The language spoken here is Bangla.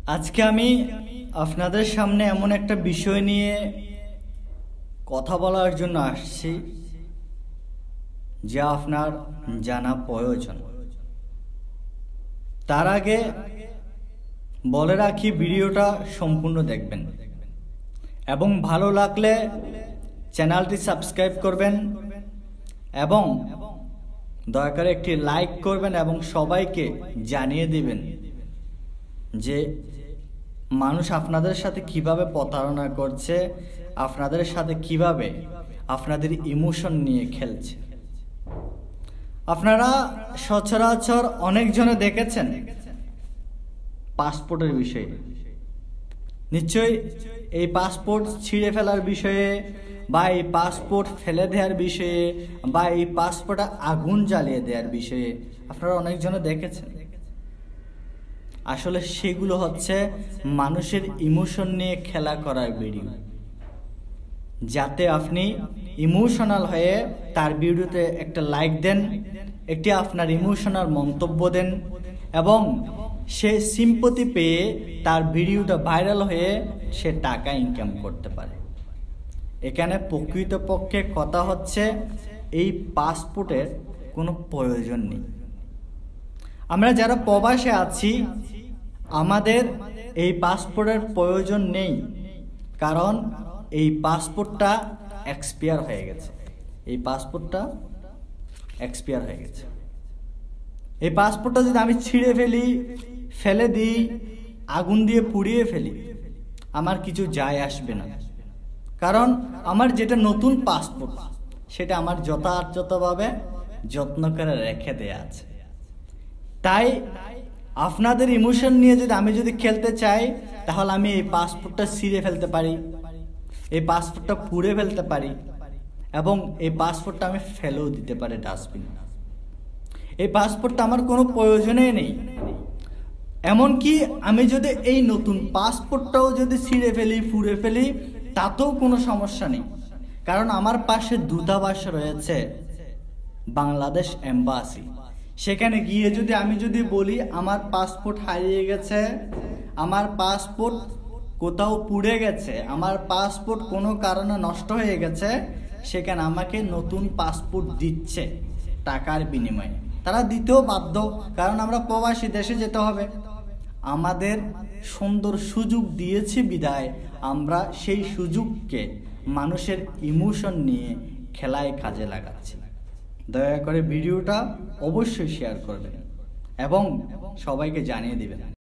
আজকে আমি আপনাদের সামনে এমন একটা বিষয় নিয়ে কথা বলার জন্য আসছি যা আপনার জানা প্রয়োজন। তার আগে বলে রাখি, ভিডিওটা সম্পূর্ণ দেখবেন এবং ভালো লাগলে চ্যানেলটি সাবস্ক্রাইব করবেন এবং দয়া করে একটি লাইক করবেন এবং সবাইকে জানিয়ে দিবেন যে মানুষ আপনাদের সাথে কিভাবে প্রতারণা করছে, আপনাদের সাথে কিভাবে আপনাদের ইমোশন নিয়ে খেলছে। আপনারা সচরাচর অনেকজনে দেখেছেন পাসপোর্টের বিষয়ে, নিশ্চয়ই এই পাসপোর্ট ছিঁড়ে ফেলার বিষয়ে বা এই পাসপোর্ট ফেলে দেওয়ার বিষয়ে বা এই পাসপোর্টে আগুন জ্বালিয়ে দেওয়ার বিষয়ে আপনারা অনেকজনে দেখেছেন। আসলে সেগুলো হচ্ছে মানুষের ইমোশন নিয়ে খেলা করার ভিডিও, যাতে আপনি ইমোশনাল হয়ে তার ভিডিওতে একটা লাইক দেন, একটি আপনার ইমোশনাল মন্তব্য দেন এবং সে সিম্পথি পেয়ে তার ভিডিওটা ভাইরাল হয়ে সে টাকা ইনকাম করতে পারে। এখানে প্রকৃতপক্ষে কথা হচ্ছে এই পাসপোর্টের কোনো প্রয়োজন নেই। আমরা যারা প্রবাসে আছি আমাদের এই পাসপোর্টের প্রয়োজন নেই, কারণ এই পাসপোর্টটা এক্সপায়ার হয়ে গেছে। এই পাসপোর্টটা এক্সপায়ার হয়ে গেছে। এই পাসপোর্টটা যদি আমি ছিঁড়ে ফেলি, ফেলে দিই, আগুন দিয়ে পুড়িয়ে ফেলি, আমার কিছু যায় আসবে না, কারণ আমার যেটা নতুন পাসপোর্ট সেটা আমার যথাযথভাবে যত্ন করে রেখে দেয়া আছে। তাই আপনাদের ইমোশন নিয়ে আমি যদি খেলতে চাই, তাহলে আমি এই পাসপোর্টটা ছিঁড়ে ফেলতে পারি, এই পাসপোর্টটা পুড়ে ফেলতে পারি এবং এই পাসপোর্টটা আমি ফেলেও দিতে পারি ডাস্টবিন। এই পাসপোর্টটা আমার কোনো প্রয়োজনই নেই। এমনকি আমি যদি এই নতুন পাসপোর্টটাও যদি ছিঁড়ে ফেলি, পুড়ে ফেলি, তাতেও কোনো সমস্যা নেই, কারণ আমার পাশে দূতাবাস রয়েছে, বাংলাদেশ এম্বাসি। সেখানে গিয়ে আমি যদি বলি আমার পাসপোর্ট হারিয়ে গেছে, আমার পাসপোর্ট কোথাও পুড়ে গেছে, আমার পাসপোর্ট কোনো কারণে নষ্ট হয়ে গেছে, সেখানে আমাকে নতুন পাসপোর্ট দিচ্ছে টাকার বিনিময়ে। তারা দিতেও বাধ্য, কারণ আমরা প্রবাসী, দেশে যেতে হবে। আমাদের সুন্দর সুযোগ দিয়েছে বিদায় আমরা সেই সুযোগকে মানুষের ইমোশন নিয়ে খেলায় কাজে লাগাচ্ছি। দয়া করে ভিডিওটা অবশ্যই শেয়ার করবেন এবং সবাইকে জানিয়ে দিবেন।